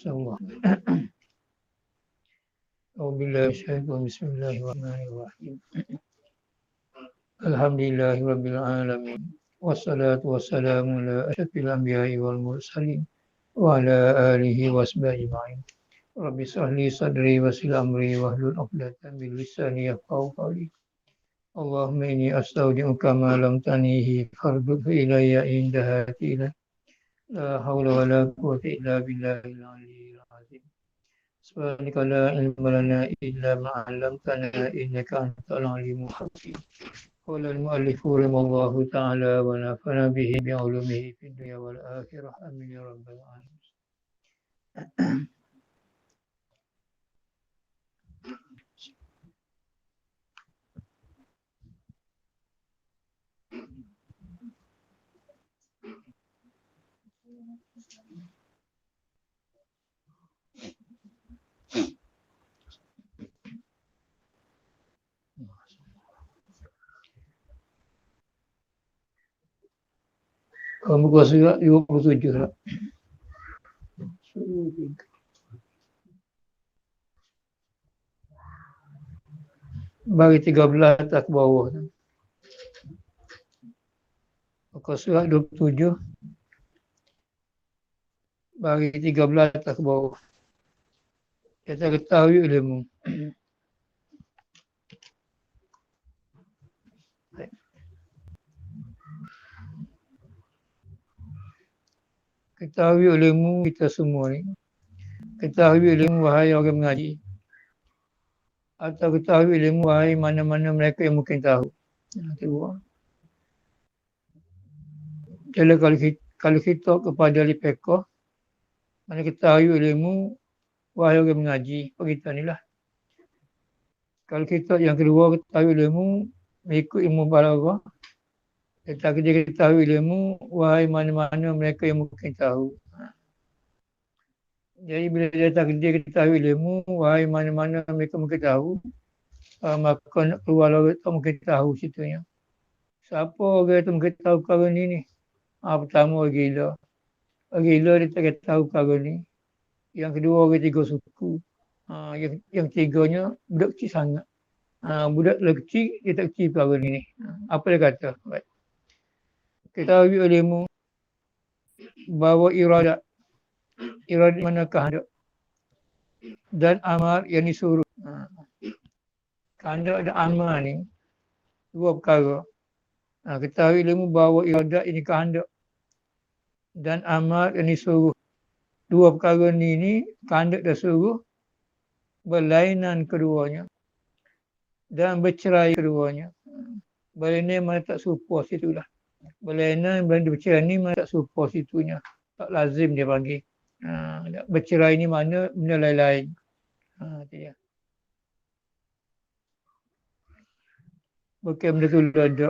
Allah. Bismillahirrahmanirrahim. Alhamdulillahirabbil alamin. Wassalatu wassalamu ala asyrafil anbiya'i wal mursalin wa ala alihi washabihi ajma'in. Rabbi shrah li sadri wa yassir amri wahlul 'uqdatam min lisani yafqahu qawli. Allahumma inni astaudi'uka ma lam tanihi fardhu ilayya inda hati ilaik. La haula wa la quwwata illa billahil aliyyil azim. Subhanaka la ilma lana illa ma 'allamtana innaka antal alimul hakim. Qala al-mu'allifu rahimallahu ta'ala wa nafa'ana bihi bi 'ulumihi fid dunya wal akhirah. Amin ya rabbal alamin. Muka surat 27 lah. Bagi 13 atas ke bawah. Muka surat 27. Bagi 13 atas ke bawah. Kita ketahui ilmu. Ketahui ilmu kita semua ni. Ketahui ilmu wahai orang mengaji. Atau ketahui ilmu wahai mana-mana mereka yang mungkin tahu. Kedua. Jadi kalau kita kepada ahli fiqh, mana ketahui ilmu wahai orang mengaji, kita ni lah. Kalau kita yang kedua ketahui ilmu mengikut ilmu balaghah, kita ketahui ilmu wahai mana-mana mereka yang mungkin tahu. Jadi bila dia ketahui ilmu wahai mana-mana mereka mungkin tahu, maka nak keluar orang tu mungkin tahu situnya. Siapa orang tu mungkin tahu perkara ni? Pertama orang gila. Orang gila dia tak tahu perkara ni. Yang kedua orang tiga suku. Yang tiganya budak kecil sangat. Budak kecil dia tak kecil perkara ni. Apa dia kata? Baik. Ketahui ilmu bahawa iradat mana kehendak dan amal yang disuruh. Kehendak dan amal ni dua perkara. Ketahui ilmu bahawa iradat ini kehendak dan amal yang disuruh. Dua perkara ni kehendak dan suruh berlainan keduanya dan bercerai keduanya. Berlainan mana tak serupa situlah. Berlainan dan bercerai ni mana tak serupa situnya. Tak lazim dia panggil. Bercerai ni mana benda lain-lain. Itu dia. Bukan benda tu ada.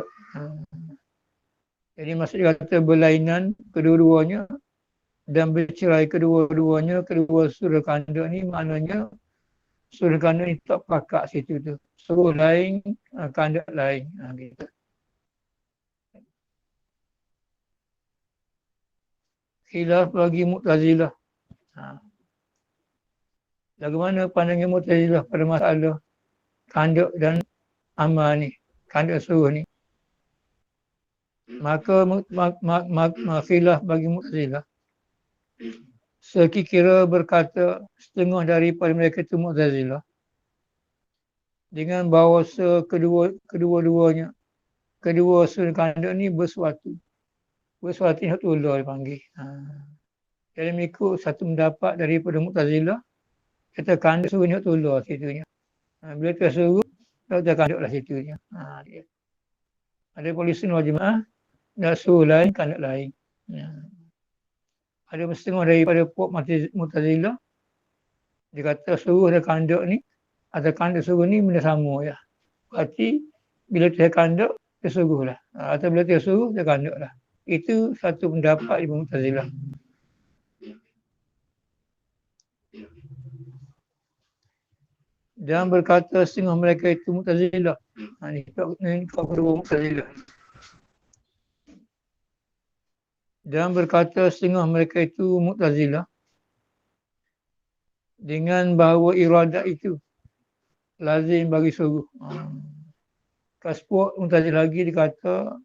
Jadi maksud dia kata berlainan kedua-duanya dan bercerai kedua-duanya, kedua surah kanda ni maknanya surah kanda ni tak pakak situ tu. Suruh lain, kanda lain. Gitu. Khilaf bagi Mu'tazilah. Bagaimana pandangnya Mu'tazilah pada masalah kanda dan amal ni, kanda suruh ni. Maka khilaf bagi Mu'tazilah. Sekiranya berkata setengah daripada mereka itu Mu'tazilah dengan bahawa kedua-duanya kedua unsur kanda ni bersuatu yang satu Allah dipanggil. Jadi mengikut satu pendapat daripada Mu'tazilah, kata kanda suruh ni satu Allah situnya. Bila kita suruh, kita kanda lah situnya. Ada polisi wal jemaah, nak suruh lain, kanda lain. Ada setengah daripada Mu'tazilah, dia kata suruh dan kanda ni, atau kanda suruh ni benda sama ya. Berarti bila dia kanda, dia suruh lah. Atau bila dia suruh, dia kanda lah. Itu satu pendapat Ibn Mu'tazilah. Dan berkata setengah mereka itu Mu'tazilah. Ini kau kedua Mu'tazilah. Dan berkata setengah mereka itu Mu'tazilah dengan bahawa iradat itu lazim bagi suruh. Kaspuak Mu'tazil lagi dia kata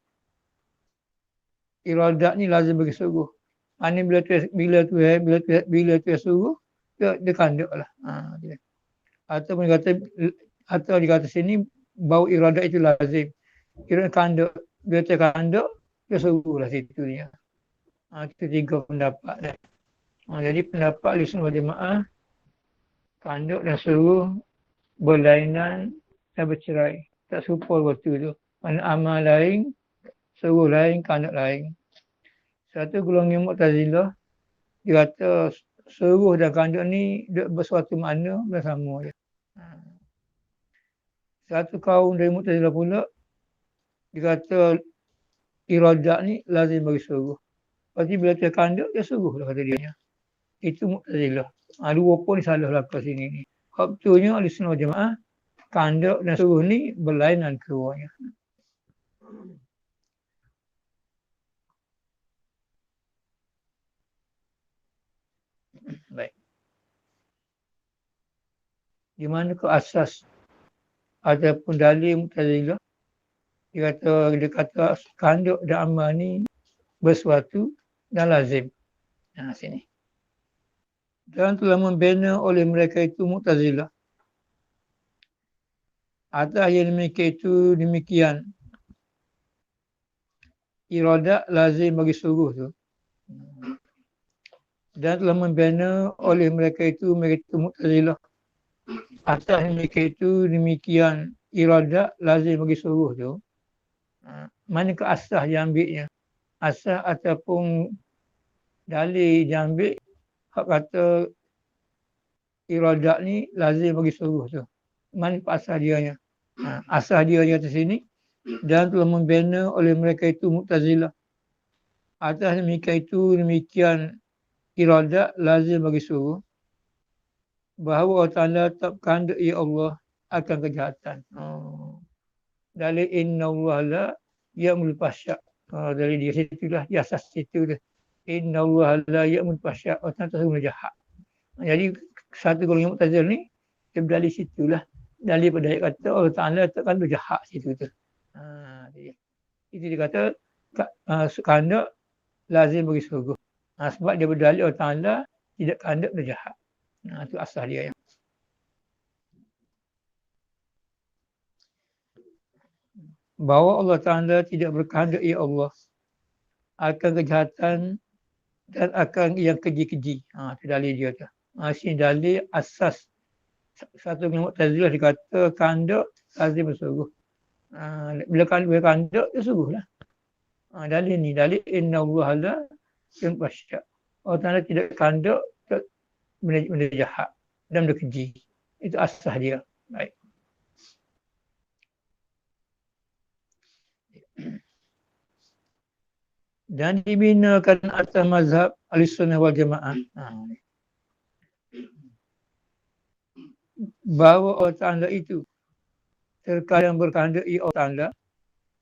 iradat ni lazim bagi suruh. Ini bila tu suruh dia kanduk lah. Dia. Atau dia kata sini bahawa iradat itu lazim. Kira kanduk, bila dia kanduk dia suruh lah situ dia. Itu 3 pendapat dah. Jadi pendapat Ahlussunnah wal Jamaah kanduk dan suruh berlainan dan bercerai. Tak serupa waktu tu. Mana amal lain, suruh lain, kanduk lain. Satu golongan Mu'tazilah dia kata suruh dan kanduk ni bersuatu makna bersama je. Satu kaum dari Mu'tazilah pula dia kata iradat ni lazim bagi suruh. Lepas bila dia kanduk dia suruh lah kata dia. Itu Mu'tazilah. Dua pun salah lah kat sini ni. Betulnya Ahlussunnah wal Jamaah kanduk dan suruh ni berlainan keduanya. Baik. Di mana ke asas ataupun dalil Mu'tazilah dia kata kanduk dan amal ni bersuatu dan lazim. Sini. Dan telah membina oleh mereka itu Mu'tazilah. Atas yang demikian. Iradat lazim bagi suruh tu. Dan telah membina oleh mereka itu Mu'tazilah. Atas demikian iradat lazim bagi suruh tu. Manakah asas yang ambilnya? Asas ataupun dalil yang ambil hak kata iradat ni lazim bagi suruh tu. Mana asas dianya? Asas dia di atas sini dan telah membina oleh mereka itu Mu'tazilah. Atas demikian iradat lazim bagi suruh bahawa Allah Ta'ala tak kanduk ya Allah akan kejahatan. Dalil inna Allah la ya'mul fahsya. Dari dia situlah, di asas situ dia. Inna Allah la ya'mul fahsya. Allah Ta'ala tak suruh jahat. Jadi satu golongan Mu'tazilah ni dia berdalil situlah. Dalil pada ayat kata Allah Ta'ala takkan berjahat situ tu. Itu dia kata kanduk lazim bagi surga. Sebab dia berdalil Allah Ta'ala tidak kanduk berjahat. Itu asal dia. Bahawa Allah Ta'ala tidak berkehendak ya Allah akan kejahatan dan akan yang keji-keji. Itu dalil dia tu. Sini dalil asas satu Mu'tazilah dikata kanduk lazim bersuruh. Bila kanduk dia suruh lah. Dalil ni dalil inna Allah la yunfasya. Allah Ta'ala tidak kanduk benda jahat dan benda keji. Itu asas dia. Baik. Dan dibinakan atas mazhab Ahlussunnah wal Jamaah. Bahawa Allah Ta'ala itu terkadang berkehendak Allah Ta'ala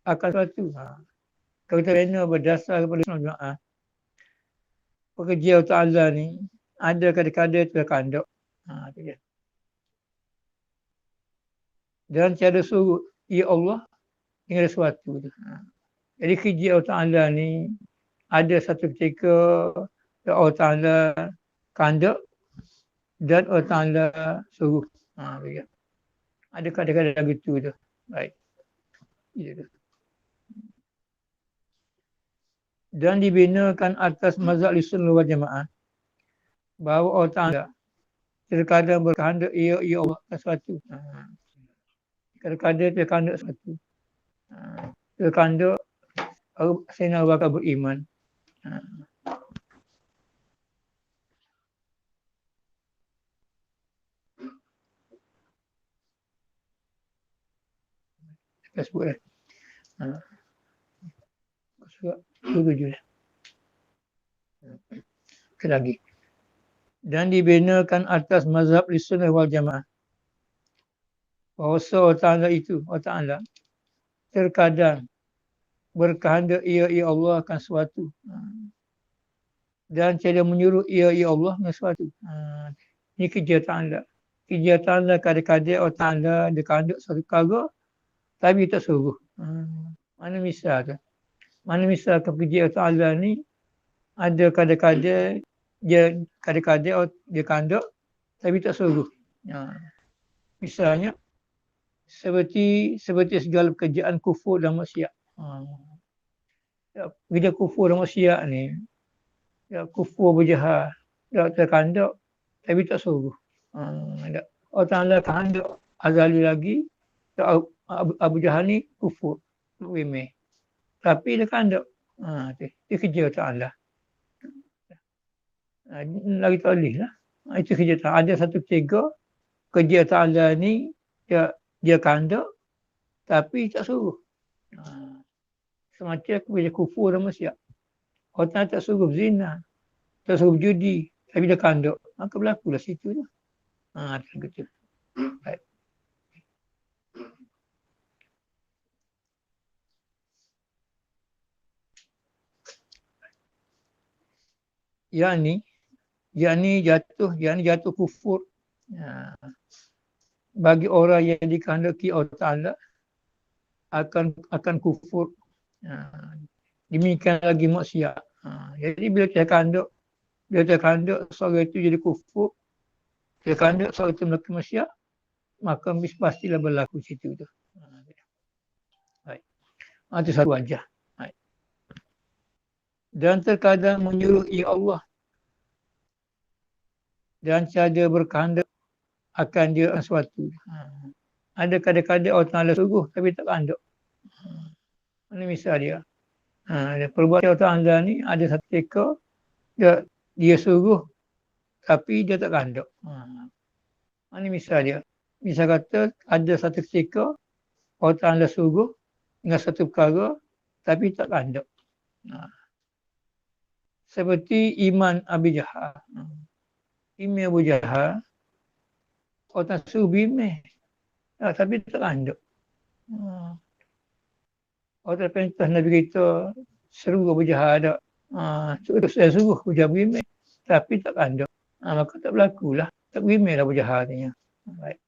akan suatu. Kalau kita bina berdasar kepada Ahlussunnah wal Jamaah, pekerja Allah Ta'ala ni ada kadang-kadang terkanduk. Itu dia. Dan tiada suruh ya Allah dengan sesuatu tu. Jadi kerja Allah Ta'ala ni ada satu ketika Allah Ta'ala kanduk dan Allah Ta'ala suruh. Ada kadang-kadang begitu tu. Baik. Itu. Dan dibinakan atas mazhab Ahlussunnah wal Jamaah bahawa Allah Ta'ala terkadang berkehendak ya Allah sesuatu. Kadang-kadang terkanduk sesuatu. Terkanduk Sayyidina Abu Bakar beriman. Saya sebut lah. Surat 27 lah. Sekali lagi. Dan dibinakan atas mazhab Ahlussunnah wal Jamaah bahawa Allah Ta'ala itu, Allah Ta'ala terkadang berkehendak ia Allah akan sesuatu. Dan tiada menyuruh ia Allah dengan sesuatu. Ini kerja Ta'ala. Kerja Ta'ala kadang-kadang Allah Ta'ala dia kandung satu perkara tapi tak suruh. Mana misal tu? Mana misal kerja Allah Ta'ala ni ada kadang-kadang dia kandung tapi tak suruh. Misalnya seperti segala pekerjaan kufur dan maksiat. Bila kufur dan maksiat ni, kufur berjahat, terkandung tapi tak suruh. Allah Ta'ala kandung azali lagi, Abu Jahal ni kufur, remeh. Tapi dia kandung. Dia kerja Ta'ala. Lagi tak boleh lah. Itu kerja Ta'ala. Ada satu tiga, kerja Ta'ala ni, dia kandung, tapi tak suruh. Semacam kerja kufur dan maksiat. Allah Ta'ala tak suruh zina, tak suruh judi, tapi dia kandung. Maka berlakulah situ tu. Begitu. Baik. Yang ni jatuh kufur. Bagi orang yang dikehendaki Allah Ta'ala akan kufur. Demikian lagi maksiat. Jadi bila terkanduk seorang itu jadi kufur, terkanduk seorang itu melakukan maksiat, maka pastilah berlaku situ tu. Baik. Itu satu wajah. Baik. Dan terkadang menyuruh ya Allah dan cara berkehendak akan dia sesuatu. Ada kadang-kadang Allah Ta'ala suruh tapi tak kanduk. Ini misal dia. Perbuatan Allah Ta'ala ni ada satu ekor, dia suruh tapi dia tak kanduk. Ini misal dia. Misal kata ada satu ekor, Allah Ta'ala suruh dengan satu perkara tapi tak kanduk. Seperti iman Abu Jahal. Iman Abu Jahal, Allah Ta'ala suruh bimeh. Tapi tak kanduk. Allah Ta'ala perintah Nabi kita seru Abu Jahal ada. Saya suruh Abu Jahal bimeh. Tapi tak kanduk. Maka tak berlakulah. Tak bimeh lah Abu Jahal ni. Baik.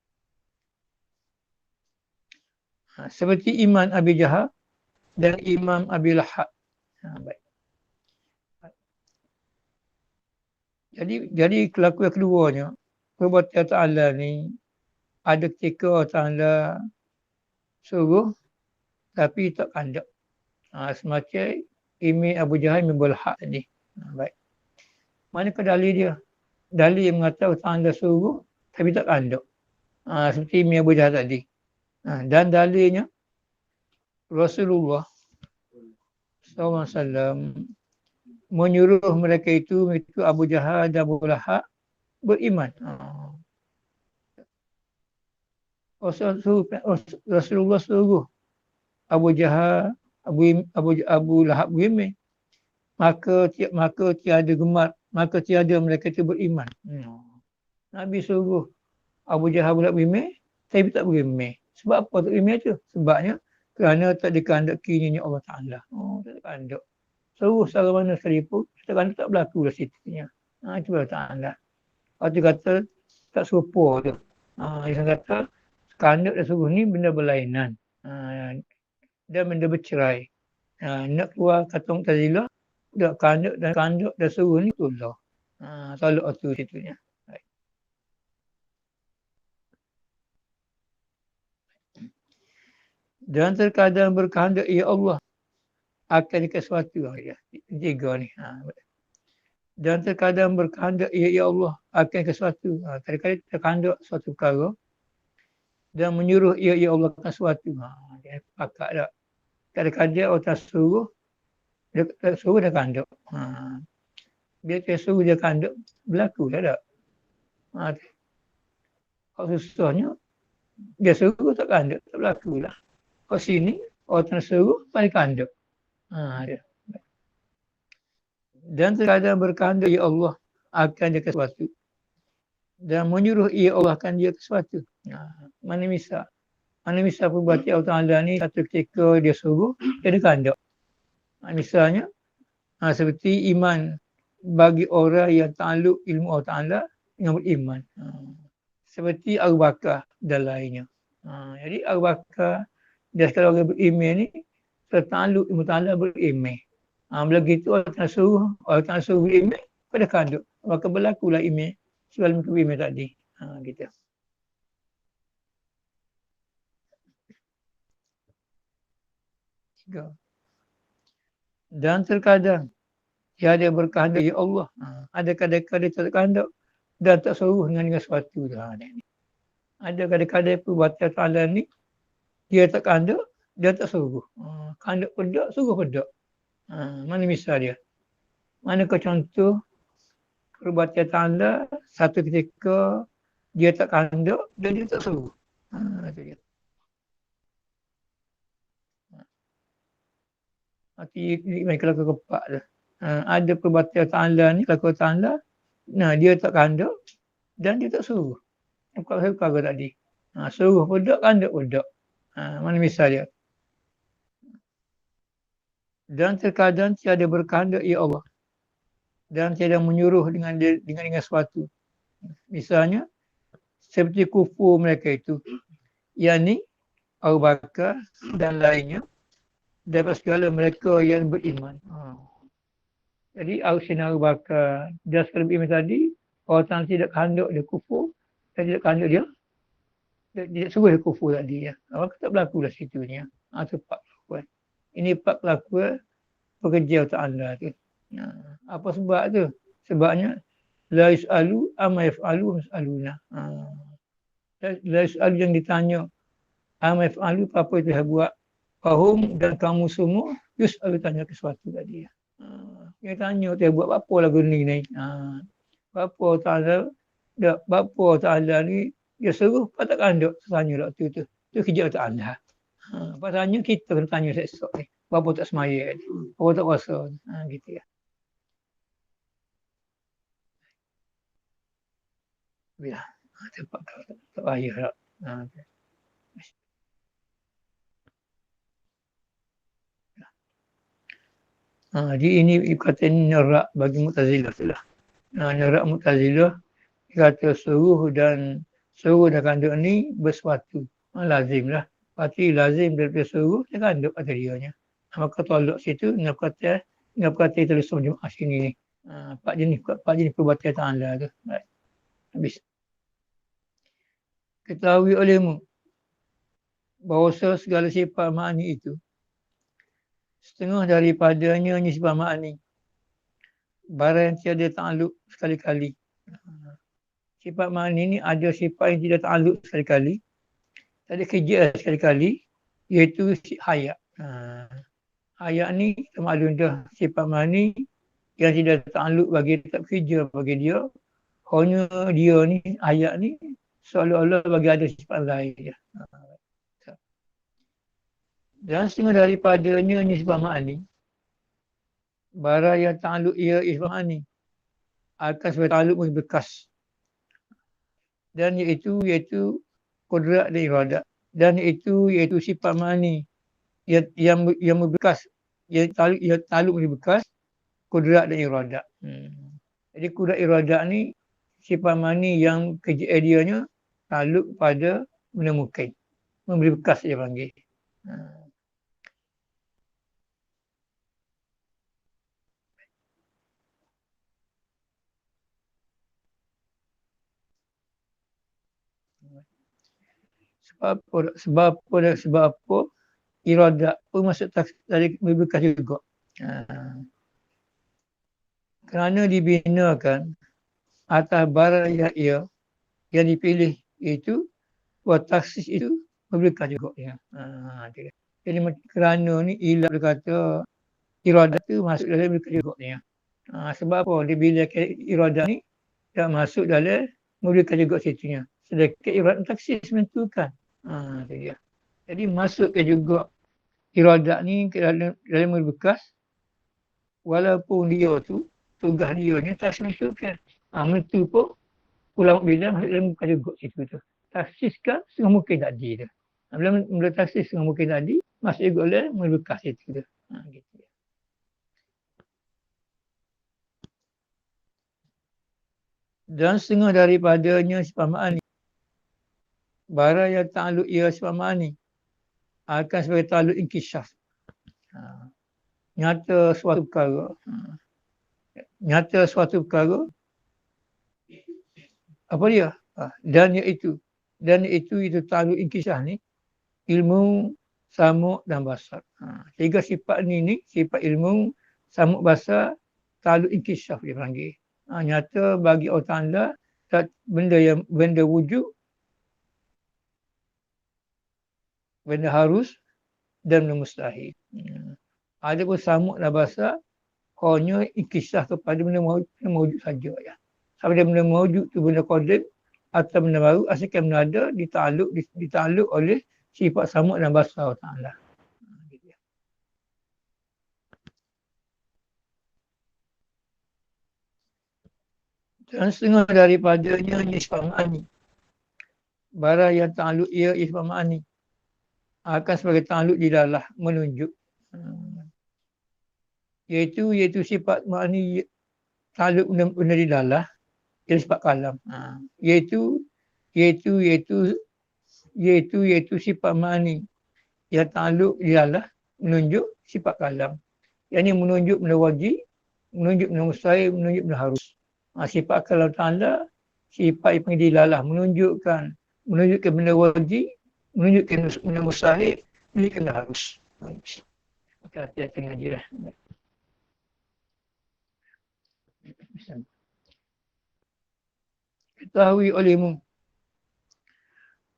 Seperti iman Abu Jahal dan Imam Abi Lahab. Baik. Jadi kelakuan keduanya, perbuatan Ta'ala ni ada ketika Ta'ala suruh tapi tak kanduk. Semacam Imam Abu Jahal Imam Abu Lahab tadi. Baik. Manakah dalil dia? Dalil yang mengatakan Ta'ala suruh tapi tak kanduk. Seperti Imam Abu Jahal tadi. Dan dalilnya Rasulullah SAW menyuruh mereka itu Abu Jahal dan Abu Lahab beriman. Rasulullah suruh Abu Jahal, Abu Lahab beriman. Maka tiada gemar, maka tiada mereka itu beriman. Nabi suruh Abu Jahal beriman, tapi tak beriman. Sebab apa tak beriman itu? Sebabnya kerana tak dikehendaki ini Allah Ta'ala. Tak dikehendaki. Suruh secara mana sekalipun, sekarang tak berlaku lah situnya. Itu Allah Ta'ala. Kalau tu kata, tak serupa tu. Dia kata, kandak dan suruh ni benda berlainan. Dan benda bercerai. Nak keluar kata Mu'tazilah, kandak dan suruh ni tu Allah. Tolak tu situnya. Dan terkadang berkehendak, ya Allah, akan dikasih sesuatu. Tiga ni. Dan terkadang berkehendak, ya Allah, akan dikasih sesuatu. Kadang-kadang terkehendak suatu perkara dan menyuruh, ya Allah, akan sesuatu. Dia pakat tak. Kadang-kadang orang suruh, dia suruh dia kehendak. Dia suruh dia kehendak, berlaku tak? Kalau susahnya, dia suruh tak kehendak, tak berlaku lah. Kalau sini, orang suruh, paling kehendak. Dan terkadang berkehendak, ya Allah akan dia sesuatu. Dan menyuruh, ya Allah akan dia sesuatu. Mana misal perbuatan Allah Ta'ala ni satu ketika dia suruh, dia ada kehendak. Misalnya, seperti iman bagi orang yang ta'aluk ilmu Allah Ta'ala yang beriman. Seperti Abu Bakar dan lainnya. Jadi Abu Bakar dan sekali orang beriman ni tertakluk ilmu ta'ala beriman. Bila gitu orang tak suruh beriman pada kanduk. Maka berlakulah iman sebelum beriman tadi. Gitu. Tiga. Dan terkadang tiada berkehendak ya Allah. Ada kadang-kadang tak kehendak dan tak suruh dengan sesuatu. Ada kadang-kadang perbuatan ta'ala ni dia tak kehendak, dia tak suruh. Kehendak pedak, suruh pedak. Mana misal dia? Manakah contoh perbuatan ta'ala satu ketika dia tak kehendak dan dia tak suruh. Itu dia. Hati mereka lakukan kepak tu. Ada perbuatan ta'ala ni, lakukan ta'ala, dia tak kehendak dan dia tak suruh. Bukan perkara tadi. Suruh pedak, kehendak pedak. Mana misal dia? Dan terkadang tiada berkehendak ya Allah. Dan tiada menyuruh dengan sesuatu. Misalnya, seperti kufur mereka itu. Yang ni, Abu Bakar dan lainnya, daripada segala mereka yang beriman. Jadi, Abu Bakar dan segala beriman tadi, orang tidak kehendak dia kufur, dan tidak kehendak dia tidak suruh dia kufur tadi. Maka tak berlaku lah situnya. Itu pak kelakuan. Ini pak kelakuan pekerja ta'ala tu. Apa sebab tu? Sebabnya la yus'alu amma yaf'alu mas'aluna. La yus'alu yang ditanya amma yaf'alu apa itu dia buat. Fahum dan kamu semua yus'alu tanya ke sesuatu tadi. Dia tanya dia buat apa lagu ni ni. Bapa ta'ala ni dia suruh apa tak kanduk tanya lah tu. Tu kerja ta'ala. Pasalnya kita kena tanya esok ni. Bapa tak semaya, bapa tak puasa. Gitu ya. Bila tempat tak payah tak. Jadi ini kata nerak bagi Mu'tazilah tu lah. Nerak Mu'tazilah kata suruh dan kanduk ni bersuatu. Lazim lah. Pasti lazim daripada suruh dan kanduk kata dianya. Maka tolak situ nak kata itu lusuh Jumaat sini ni. Empat jenis perbuatan ta'ala tu. Habis. Ketahui olehmu bahawa segala sifat ma'ani itu setengah daripadanya ni sifat ma'ani. Barang yang tiada ta'aluk sekali-kali. Sifat ma'ani ni ada sifat yang tidak ta'aluk sekali-kali. Ada kerja sekali-kali. Iaitu hayat. Hayat ni maklum dah sifat ma'ani yang tidak ta'aluk bagi tak kerja bagi dia. Hanya dia ni, hayat ni seolah-olah bagi ada sifat lain. Dan setengah daripadanya ni sifat ma'ani. Barang yang ta'aluk ia sifat ma'ani akan sebagai ta'aluk bekas. Dan iaitu kudrat dan iradat. Dan iaitu sifat ma'ani yang berbekas. Yang ta'aluk bekas, kudrat dan iradat. Jadi kudrat iradat ni sifat ma'ani yang kerja dianya ta'aluk pada menemukan. Memberi bekas dia panggil. Sebab apa iradat pun masuk dari berbekas juga. Kerana dibinakan atas barang yang dipilih itu buat taksis itu berbekas juga. Jadi kerana ni ilah berkata iradat tu masuk dalam berbekas juga. Sebab apa? Dia bila iradat ni tak masuk dalam berbekas juga situnya. Sedangkan iradat taksis menentukan. Jadi masukkan juga iradat ni ke dalam berbekas walaupun dia tu tugas dia ni tak menentukan. Menentu pun ulama bilang dalam berbekas juga situ tu. Taksiskan setengah mungkin tadi tu. Bila taksis setengah mungkin tadi masuk juga dalam berbekas itu tu. Gitu. Dan setengah daripadanya sifat ma'ani. Barang yang ta'aluk ia sifat ma'ani akan sebagai ta'aluk inkisyaf. Nyata suatu perkara. Nyata suatu perkara. Apa dia? Dan iaitu itu ta'aluk inkisyaf ni ilmu, samuk dan basar. Tiga sifat ni sifat ilmu, samuk, basar, ta'aluk inkisyaf dia panggil. Nyata bagi Allah Ta'ala benda wujud, benda harus dan benda mustahil. Ada pun samuk dan basar hanya inkisah kepada benda mawujud saja. Ya. Sama ada benda mawujud tu benda qadim atau benda baru, asalkan benda ada ditaluk oleh sifat samuk dan basar Ta'ala. Dan setengah daripadanya sifat ma'ani. Barang yang ta'aluk ia sifat ma'ani akan sebagai ta'aluk dilalah, menunjuk. Iaitu sifat ma'ani ta'aluk benda dilalah, ia sifat kalam. Iaitu sifat ma'ani yang ta'aluk dilalah, menunjuk sifat kalam. Yang ini menunjuk benda wajib, menunjuk benda mustahil, menunjuk benda harus. Sifat kalam Ta'ala, sifat yang panggil dilalah, menunjukkan benda wajib, menunjukkan benda mustahil, menunjukkan benda harus. Maka hati-hati ngaji lah. Ketahui olehmu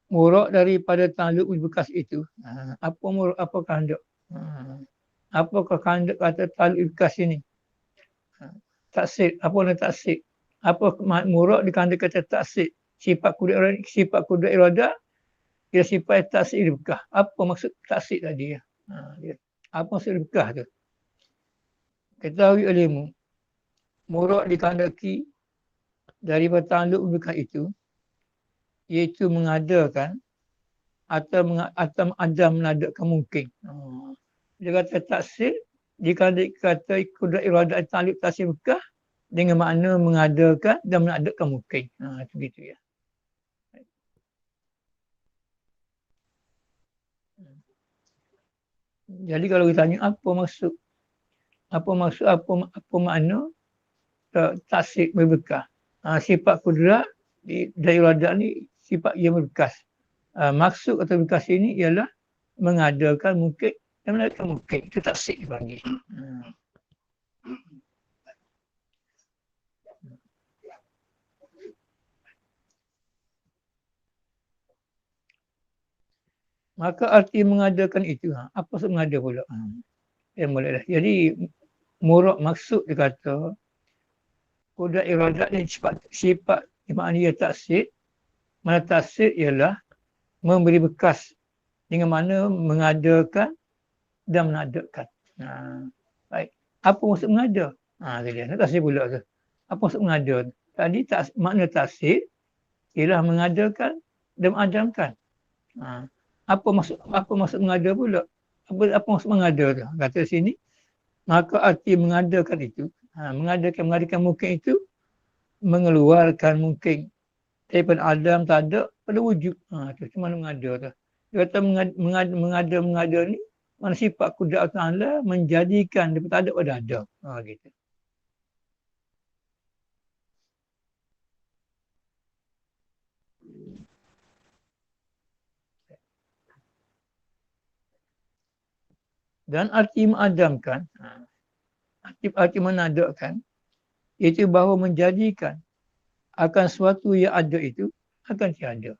murak daripada ta'aluk bekas itu. Apakah hendak? Apakah hendak kata ta'aluk bekas ini? Taksir. Apa nak taksir? Apa murak dikandung kata taksir? Sifat kudrat iradah ia sifat taksir bekah. Apa maksud taksir tadi? Apa maksud bekah tu? Ketahui olehmu murak dikandaki daripada ta'aluk bekah itu, iaitu mengadakan atau ada menadakan mungkin. Dia kata taksir, dikandung kata kudrat iradah ta'aluk taksir bekah dengan makna mengadakan dan menadakan mungkin. Itu gitu ya. Jadi kalau ditanya apa makna taksir berbekah. Sifat kudrat dari iradah ni sifat yang berbekas. Maksud atau bekas ini ialah mengadakan mungkin dan menadakan mungkin. Itu taksir dipanggil. Maka arti mengadakan itu, apa maksud mengada pula? Mulailah. Jadi murak maksud dia kata kudrat iradat dan sifat maknanya taksir. Mana taksir ialah memberi bekas dengan mana mengadakan dan menadakan. Baik. Apa maksud mengada? Nak taksir pula tu. Apa maksud mengada? Tadi makna taksir ialah mengadakan dan mengadamkan. Apa maksud mengada pula? Apa maksud mengada tu? Kata sini, maka arti mengadakan itu, mengadakan mungkin itu, mengeluarkan mungkin daripada adam tak ada pada wujud. Itu mana mengada tu. Dia kata mengada ni, mana sifat kudrat Allah menjadikan daripada tak ada pada ada. Gitu. Dan arti mengadamkan, arti menadakan, iaitu bahawa menjadikan akan sesuatu yang ada itu akan tiada.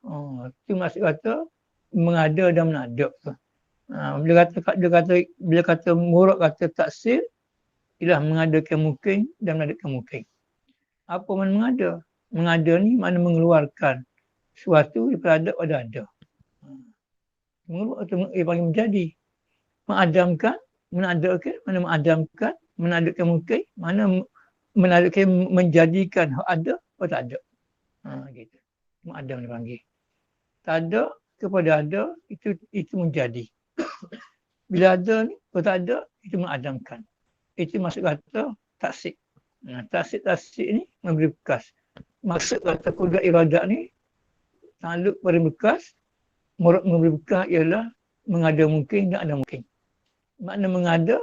Itu maksud kata mengada dan menadak. Bila kata murak kata taksir, ialah mengadakan mungkin dan menadakan mungkin. Apa makna mengada? Mengada ni makna mengeluarkan sesuatu daripada ada pada ada. Mengeluarkan ia panggil menjadi. Mengadamkan, menadakan, mana mengadamkan, menadakan mungkin, mana menadakan menjadikan ada atau tak ada. Gitu. Mengadam dipanggil. Tak ada kepada ada, itu menjadi. Bila ada ni, kalau tak ada, itu mengadamkan. Itu maksud kata taksir. Taksir ni memberi bekas. maksud kata kudrat iradat ni takluk pada bekas. Murad memberi bekas ialah mengada mungkin dan ada mungkin. Makna mengada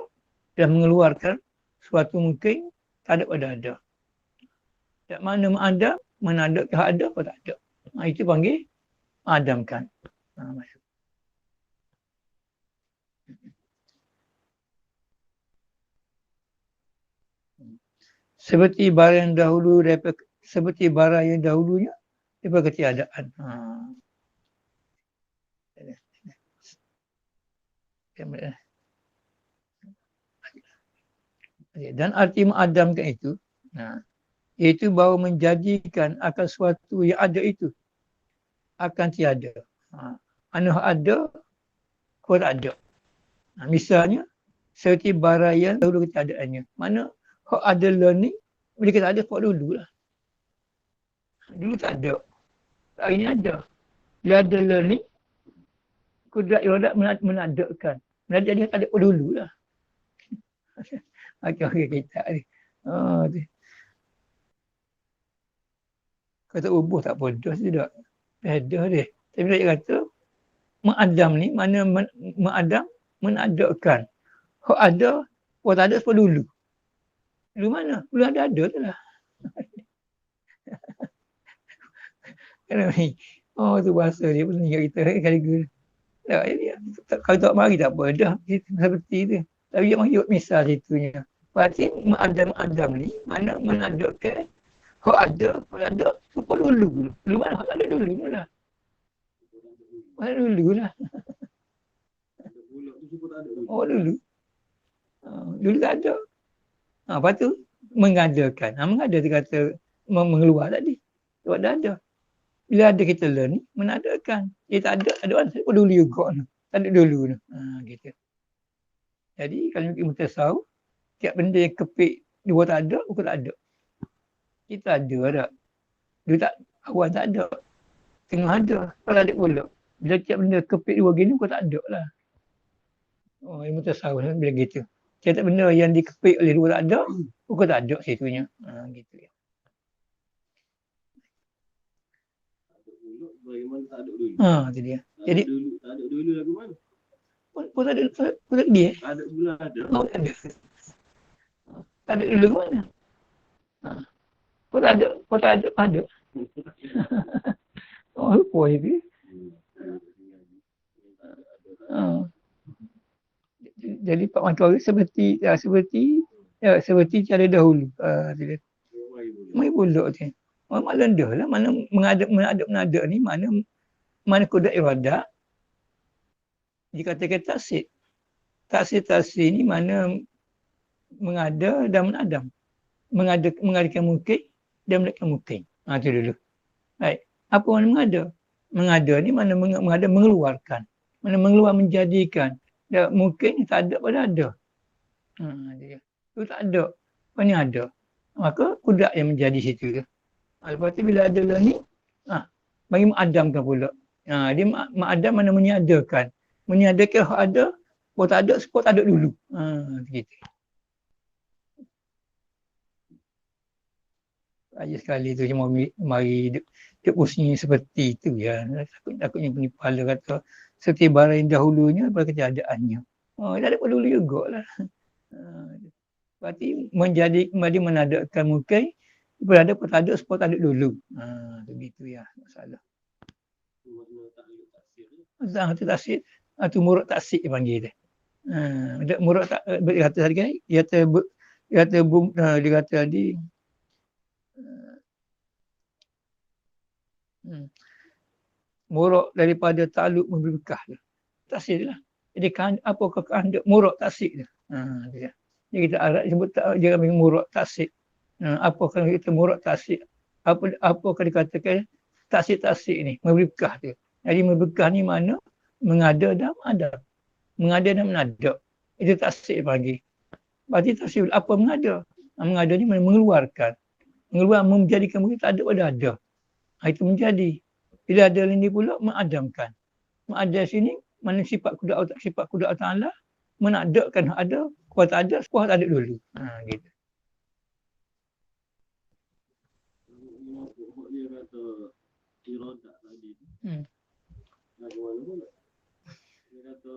dan mengeluarkan suatu mungkin tak ada pada ada. Tak mana mengadam, mana ada ke ada atau tak ada. Itu panggil adamkan. Masuk. Seperti barang yang dahulu daripada seperti barang yang dahulunya daripada ketiadaan. Dan arti mengadamkan itu, iaitu bahawa menjadikan akan sesuatu yang ada itu akan tiada. Mana ada, kau tak ada. Misalnya, seperti barang yang dahulu ketiadaannya. Mana hak ada learning, bila kita ada, kau dulu lah. Dulu tak ada. Hari ni ada. Bila ada learning, kudrat iradat menadakan. Menadak dia tak ada kau dulu lah. Okey, kita ni. Kata ubuh tak bodoh tidak. Beda dia. Tapi dia kata, mengadam ni, mana mengadam, menadakan. Hak ada, kau tak ada sebab dulu. Dulu mana? Dulu ada tu lah. Tu bahasa dia pun ingat kita kali gula. Kalau tak mari tak apa dah. Seperti tu. Tapi dia mahu misal situnya. Berarti mengadam ni, mana menadakan. Hak ada, hak ada, sebab dulu. Dulu mana? Hak tak ada dulu lah. Mana dulu lah. Dulu. Dulu tak ada. Lepas tu, mengadakan. Mengada dia kata, mengeluar tadi. Sebab dah ada. Bila ada kita learn ni, menadakan. Dia tak ada orang sebab dulu juga. Tak ada dulu. Gitu. Jadi, kalau kita tahu, tiap benda yang kepik, dua tak ada, bukan tak ada. Kita ada tak? Dia tak, awal tak ada. Tengah ada. Kalau ada pula. Bila tiap benda kepik dua gini, bukan tak ada lah. Ilmu tasawuf bila gitu. Tiap benda yang dikepik oleh dua tak ada, bukan tak ada situnya. Gitu ya. Bagaimana tak ada dulu? Itu dia. Jadi tak ada dulu lagu mana? Pun tak ada, pun tak dia. Ada pula ada. Tak ada. Tak ada dulu mana? Pun tak ada. Lupa itu. Jadi Pak Manturi seperti cara dahulu. Mai pula tu. Mak lendah lah. Mana mengadap ni, mana kudrat iradat. Dikatakan taksir. Taksir ni mana mengada dan menadam. Mengadakan mungkin dan menadakan mungkin. Itu dulu. Baik. Apa mana mengada? Mengada ni mana mengada mengeluarkan. Mana mengeluar menjadikan. Dan mungkin tak ada pada ada. Itu tak ada. Mana ada. Maka kudrat yang menjadi situ. Lepas tu bila ada lah ni, bagi mengadamkan pula. Dia mengadam mana menyiadakan. Menyiadakan hak ada, kalau tak ada, sebab tak ada dulu. Begitu. Aja sekali tu cuma mari dia pusing seperti itu ya. Takutnya punya kepala kata seperti barang yang dahulunya pada ketiadaannya. Tak ada dulu juga lah. Berarti kembali menadakan mungkin berada pun tak ada sebab tak ada dulu. Begitu ya masalah. Itu taksir. Itu murad taksir dia panggil dia. Murad tak dia kata tadi kan, dia kata tadi murad daripada takluk memberi bekas dia. Taksir dia lah. Jadi apakah kehendak murad taksir dia? Dia. Jadi kita Arab sebut dia panggil murad taksir. Apakah kita murad taksir? Apakah dikatakan taksir ni memberi bekas dia. Jadi memberi bekas ni mana mengada dan menadam. Mengada dan menadam. Itu taksir panggil. Berarti taksir apa mengada? Mengada ni mengeluarkan. Menjadikan mungkin tak ada pada ada. Itu menjadi. Bila ada ini pula mengadamkan. Mengadam sini mana sifat kudrat Allah menadamkan hak ada, kalau tak ada, sebuah tak ada dulu. Gitu. iroda tadi. Hmm. Bagaimana pun dia kata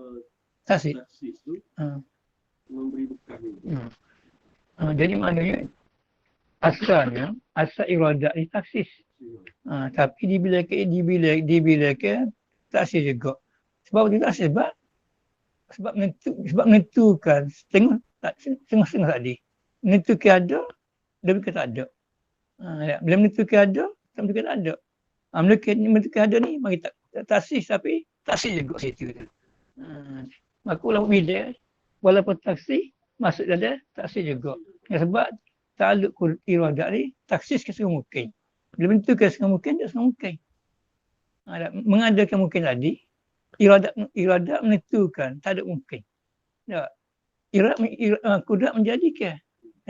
Taksis. taksis tu Ha. memberi bekal itu. Jadi maknanya asalnya asal iradat ni taksis. Tapi dibilangkan taksis juga. Sebab dia taksis sebab menentukan setengah tadi. Menentukan ada, dia bukan tak ada. Bila menentukan ada, tak menentukan tak ada. Menentukan ada ni bagi taksis tapi taksis juga situ. Maka ulama bilik walaupun taksis masuk dalam taksis juga. Sebab ta'alluq iradat ni taksis ke setengah mungkin. Bila menentukan setengah mungkin, tak setengah mungkin. Mengadakan mungkin tadi, iradat menentukan, tak ada mungkin. Tak. Kudrat menjadikan.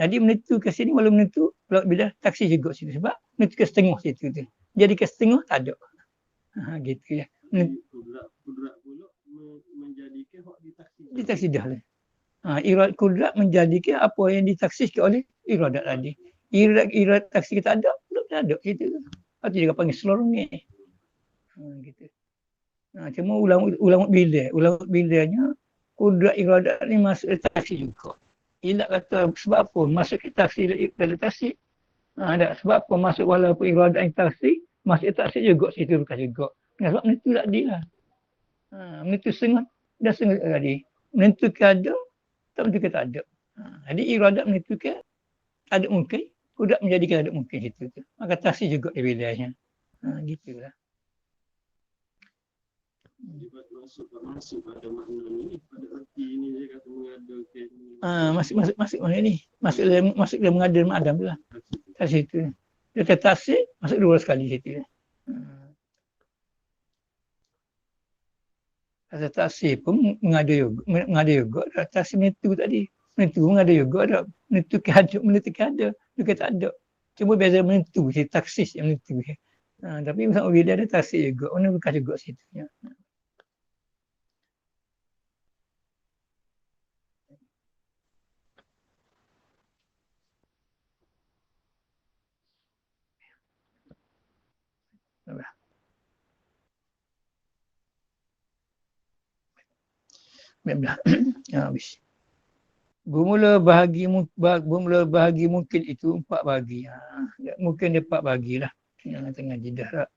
Jadi menentukan sini walau menentu, bila taksis juga situ. Sebab menentukan setengah situ tu. Jadikan setengah, tak ada. Gitu ya. Kudrat pula menjadikan hak ditaksis. Ditaksis dah lah. Kudrat menjadikan apa yang ditaksiskan oleh iradat tadi. Iradat taksis kita ada, tak ada. Itu. Lepas tu dia panggil seluruhnya. Gitu. Cuma ulama bilanya kudrat iradat ni masuk taksis juga. Ilat kata sebab apa masuk ke taksis dalam taksis. Sebab apa masuk walaupun iradat yang taksis, masuk taksis juga situ bukan juga. Sebab menentu tak adil lah. Menentu setengah, dah setengah tadi. Menentukan ada, tak menentukan tak ada. Jadi iradat menentukan ada mungkin, kudrat menjadikan ada mungkin situ. Maka taksis juga dia bilanya. Gitulah. Masuk pada makna ni, pada erti ni dia kata mengadakan. Masuk mana ni? Masuk dalam mengada Adam tu lah. Taksis tu. Dia kata taksis, masuk dua sekali situ. Kata taksis pun mengada juga. Taksis menentu tadi. Menentu mengada juga ada. Menentukan ada. Dia kata ada. Cuma beza menentu, taksis yang menentu. Tapi misalnya bila ada taksis juga. Orang bukan juga situ. Habis. Bermula bahagi mungkin itu 4 bahagi. Mungkin dia 4 bahagi lah. Yang tengah jedah lah.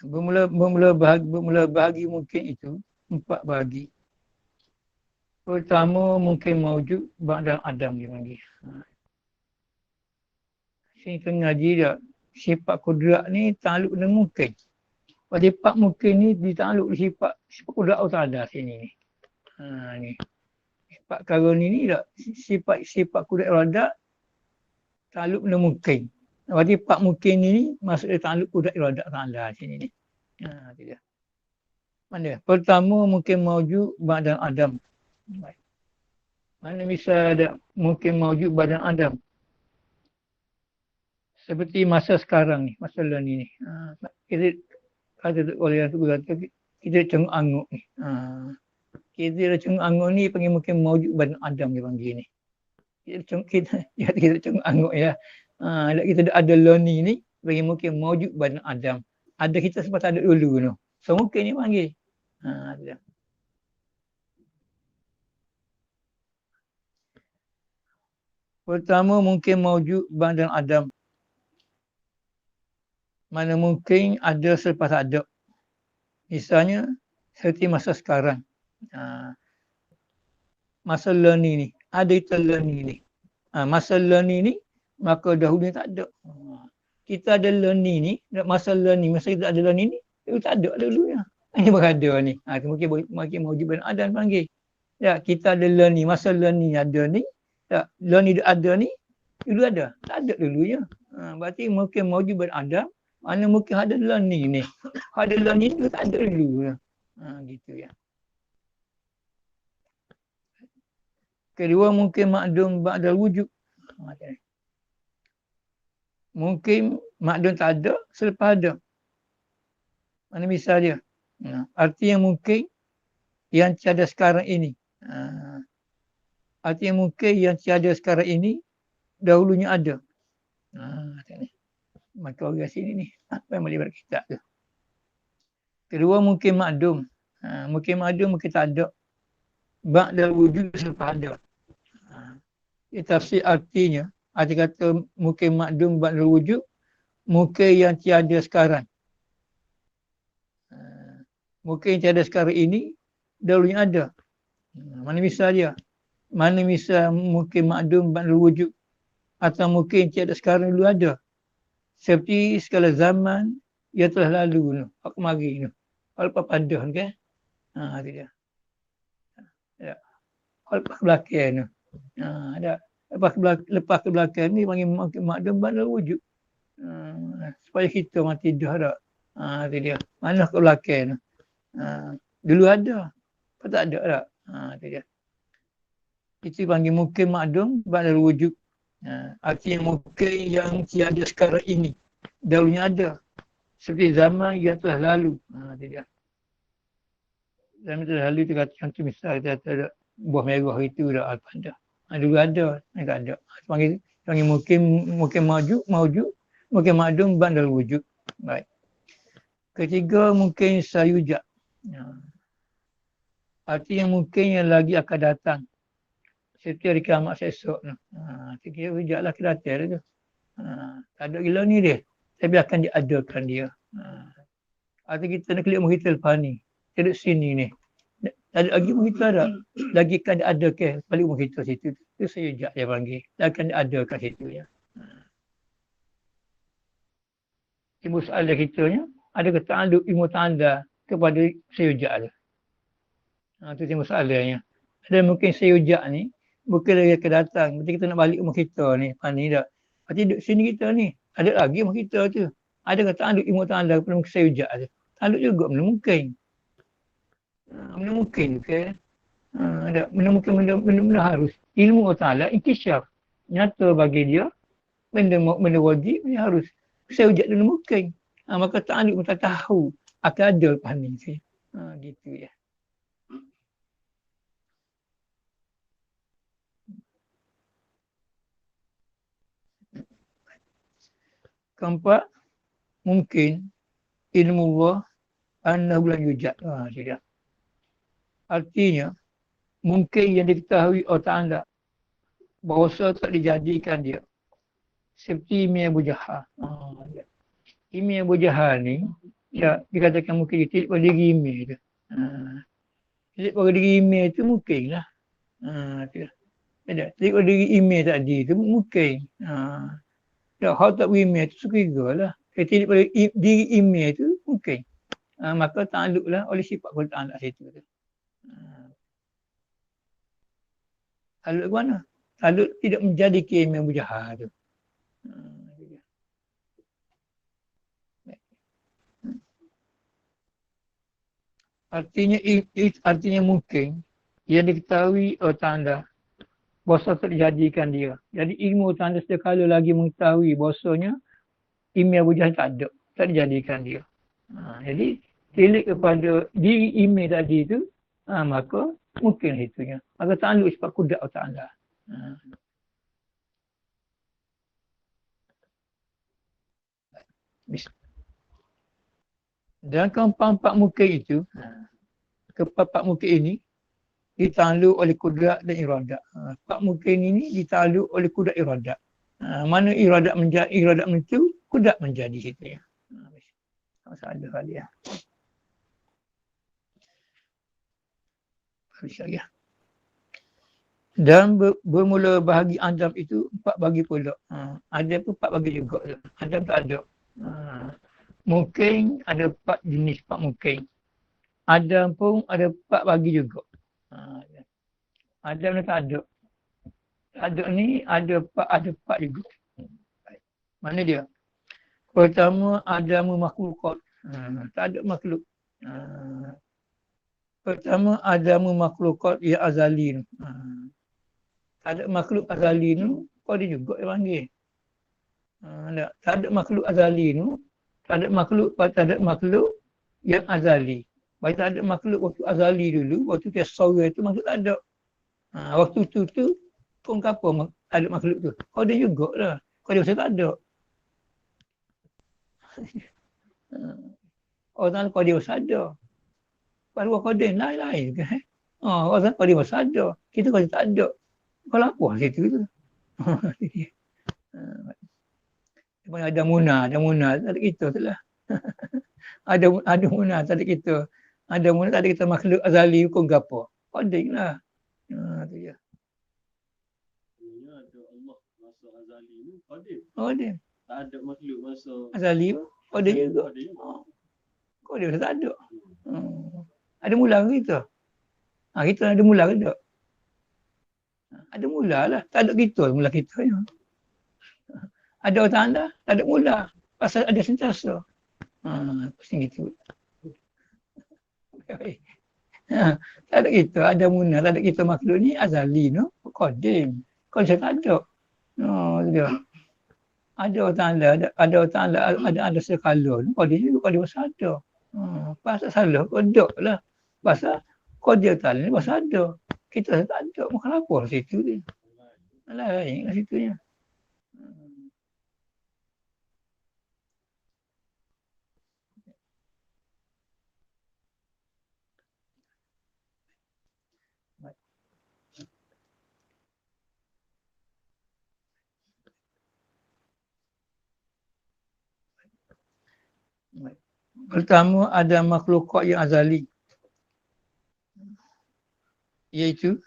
Bermula bahagi mungkin itu 4 bahagi. Pertama mungkin mawujud ba'da Adam dia panggil. Sini tengah ngaji dah. Sifat kudrat ni ta'aluk dengan mungkin. Sifat mungkin ni ditaluk sifat kudrat Allah Ta'ala sini ni. Ni. Sifat karun ni tak. Sifat kudrat iradat ta'aluk dengan mungkin. Sifat mungkin ni maksudnya ta'aluk kudrat iradat Ta'ala sini ni. Itu dia. Mana? Pertama mungkin mawujud ba'da Adam. Mana bisa ada mungkin mawujud badan Adam. Seperti masa sekarang ni, masa ni. Kita kata oleh yang tu kata kita cenguk angguk ni. Kita cenguk angguk ni panggil mungkin mawujud badan Adam dia panggil ni. Kita cenguk angguk ya. Kita ada learning ni panggil mungkin mawujud badan Adam. Ada kita sebab tak ada dulu tu. So mungkin ni panggil. Pertama mungkin mawujud badan Adam. Mana mungkin ada selepas ada. Misalnya seperti masa sekarang. Masa learning ni. Ada kita learning ni. Masa learning ni maka dahulu tak ada. Kita ada learning ni. Masa learning. Masa kita ada learning ni. Itu tak ada dulunya. Ini berada ni. Mungkin mawujud badan Adam panggil. Ya, kita ada learning. Masa learning ada ni. Ya, learning ada ni. Dulu ada. Tak ada dulunya. Berarti mungkin mawujud badan Adam. Mana mungkin ada learning ni. Ada learning tu tak ada dulu. Gitu ya. Kedua mungkin makdum ba'dal wujud. Mungkin makdum tak ada selepas ada. Mana misal dia. Artinya mungkin yang tiada sekarang ini. Artinya mungkin yang tiada sekarang ini dahulunya ada. Maka orang sini ni apa yang boleh berkitab tu. Kedua mungkin makdum. Mungkin makdum mungkin tak ada. Ba'dal wujud selepas ada. Tafsir artinya, arti kata mungkin makdum ba'dal wujud, mungkin yang tiada sekarang. Mungkin yang tiada sekarang ini, dahulunya ada. Mana misal dia? Mana misal mungkin makdum ba'dal wujud, atau mungkin tiada sekarang dulu ada. Seperti segala zaman yang telah lalu, hak mari ni. Hal papadah kan? Itu dia. Ya. Hal ke belakang ni. Ada. Lepas ke belakang ni panggil makdum ba'dal wujud. Supaya kita mati dah ada. Itu dia. Mana ke belakang ni. Dulu ada. Apa tak ada tak? Itu dia. Itu panggil mungkin makdum ba'dal wujud. Artinya mungkin yang tiada sekarang ini. Dahulunya ada. Seperti zaman yang telah lalu. Itu dia. Zaman telah lalu tu kata contoh misal kita kata buah merah itu dah al-panda. Dulu ada, tak ada. Panggil mungkin mawjud, mungkin makdum ba'dal wujud. Baik. Ketiga mungkin sayujak. Artinya mungkin yang lagi akan datang. Seperti hari kiamat esok. Kira hujaklah akan datang tu. Tak ada gila ni dia. Tapi akan diadakan dia. Artinya kita nak klik kita lepas ni. Kita duduk sini ni. Ada lagi kita ada. Lagi akan diadakan. Balik kita situ. Itu sayujak dia panggil. Akan diadakan situ ya. Ibu soalan kita ni. Adakah ta'aluk ilmu ta'anda kepada sayujak tu? Itu timbul soalannya. Ada mungkin sayujak ni. Bukan lagi akan datang. Berarti kita nak balik rumah kita ni. Ni tak. Berarti duduk sini kita ni. Ada lagi rumah kita tu. Adakah ta'aluk ilmu ta'anda kepada mungkin sayujak tu? Ta'aluk juga benda mungkin. Benda mungkin ke? Ada benda mungkin benda harus. Ilmu ta'ala inkishaf. Nyata bagi dia. Benda wajib, benda harus. Sayujak tu benda mungkin. Maka ta'aluk kita tahu. Akan ada lepas ni. Gitu ya. Keempat, mungkin ilmu Allah annahu lam yujad. Tidak. Artinya, mungkin yang diketahui Allah Ta'ala bahawa tak dijadikan dia. Seperti Imi Abu Jahal. Imi Abu Jahal ni, ya, dikatakan mungkin dia tilik pada diri Imi tu. Tilik pada diri Imi tu mungkin lah. Tilik pada diri Imi tadi tu mungkin. Ya, hal tak berimeh itu sekira lah. Tilik pada diri imeh itu mungkin. Maka ta'aluklah oleh sifat kulit ta'aluk situ. Ta'aluk ke mana? Ta'aluk tidak menjadi imeh Abu Jahal tu. Artinya mungkin yang diketahui oleh tanda bahasa terjadikan dia. Jadi ilmu tanda sekali lagi mengetahui bahasanya email Abu Jahal tak ada. Tak dijadikan dia. Jadi tilik kepada diri email tadi itu, maka mungkin itunya. Maka ta'aluk sifat kudat Allah Ta'ala. Dan keempat-empat mungkin itu, keempat-empat mungkin ini, ditaluk oleh kudrat dan iradat. Empat mungkin ini ditaluk oleh kudrat iradat. Mana iradat menentu, kudrat menjadi situ ya. Masalah kali ya. Habis lagi ya. Dan bermula bahagi Adam itu empat bagi pula. Adam pun empat bagi juga. Adam tak ada. Mungkin ada empat jenis, empat mungkin. Adam pun ada empat bagi juga. Adam ni tak ada. Ada ni ada empat juga. Mana dia? Pertama, Adam makhlukat. Tak ada makhluk. Pertama, Adam makhlukat ya azali. Tak ada makhluk azali ni, kau ada juga yang panggil. Tak ada makhluk azali ni, tak ada makhluk yang azali. Baik tak ada makhluk waktu azali dulu, waktu dia sore tu makhluk tak ada. Waktu tu kau apa ada makhluk tu? Kau ada juga lah. Kau ada masa tak ada. Orang Ta'ala qadir sadar. Baru qadir lain-lain kan. Orang Ta'ala qadir sadar. Kita qadir tak ada. Kalau apa situ tu? Ada munah, tak ada kita tu lah. ada munah, tak ada kita. Ada munah, tak ada kita makhluk azali hukum gapo. Qadir lah. Tu je. Ada Allah masa azali ni qadir. Qadir. Tak ada makhluk masa Azali qadir juga. qadir. Qadir tak ada. Ada mula ke kita? Kita ada mula ke tak? Ada mula lah. Tak ada kita, mula kita. Ya. Ada orang Ta'ala, tak ada mula. Pasal ada sentiasa. Pusing gitu. Tak ada kita, ada mula, tak ada kita makhluk ni azali no. Qadim. Qadim tak ada. Dia. Ada orang Ta'ala, ada orang Ta'ala, ada sekala. Qadim juga qadim ada. Pasal salah, kodok lah. Pasal qadim Ta'ala ni pasal ada. Kita tak ada. Makan apa situ ni? Lain lah situ ni. Pertama ada makhluk yang azali. Iaitu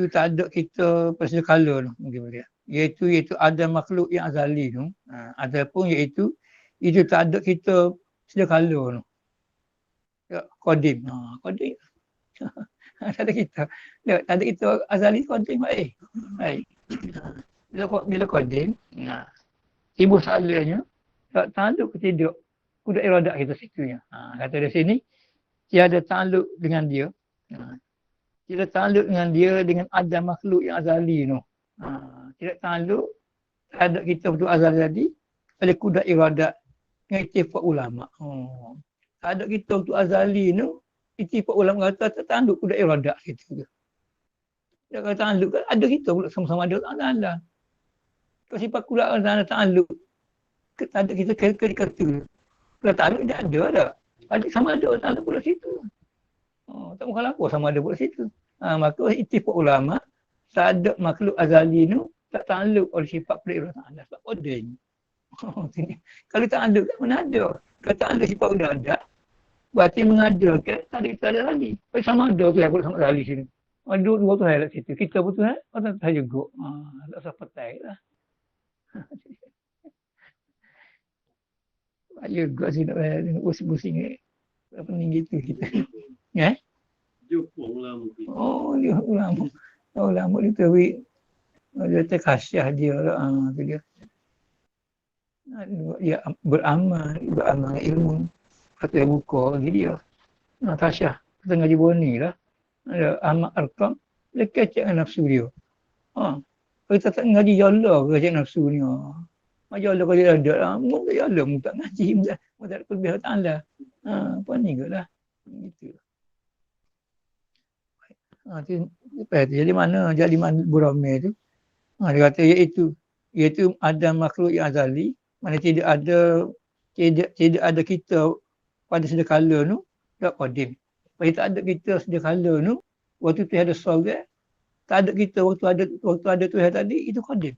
tak ada kita pasal kala tu mungkin boleh. Iaitu ada makhluk yang azali tu. Ataupun iaitu itu tak ada kita sedia kala tu. Ya, qadim. Qadim. Tak ada kita. Tak ada kita azali qadim baik. Bila qadim, ibu salahnya tak takluk ke tidak kuda iradat kita situnya. Kata di sini tiada takluk dengan dia. Tiada takluk dengan dia dengan ada makhluk yang azali tu. Tidak takluk terhadap kita betul azali tadi oleh kuda iradat dengan ittifaq ulama. Tak ada kita untuk azali tu ittifaq ulama kata tak takluk kuda iradat situ. Dia kata takluk ada kita pula sama-sama ada Allah. Kalau sifat pula Allah takluk tak ada kita kata. Kalau takluk dia ada. Sama ada Allah Ta'ala pula situ. Tak masalah apa sama ada pula situ. Maka ittifaq ulama tak ada makhluk azali tu tak takluk oleh sifat pula Allah Ta'ala. Sebab qadim. Kalau tak ada kan mana ada. Kalau tak ada sifat udah ada berarti mengadakan tak ada kita ada lagi. Sama ada tu yang pula sama azali sini. Dua tu highlight situ. Kita pun tu orang tak juga. Tak usah petai lah.Aya gak sih nak pusing-pusing apa ni gitu kita. Jepung lah mungkin. Dia ulama. Ulama dia tu dia terkasyah dia lah tu dia. Dia beramal ilmu. Kata dia buka lagi dia. Kasyah kita ngaji boni lah. Ada amal arkam dia kecek dengan nafsu dia. Kita tak ngaji jalla ke kecek nafsu ni. Majalah kalau dia ada lah, mungkin jalan, mungkin tak ngaji, mungkin tak kelebihan ta'ala. Apa ni ke lah. Gitu. Jadi mana Burami tu? Dia kata iaitu ada makhluk yang azali, mana tidak ada kita pada sedia kala tu, tak qadim. Kalau tak ada kita sedia kala tu, waktu tu ada soal tak ada kita waktu ada Tuhan tadi, itu qadim.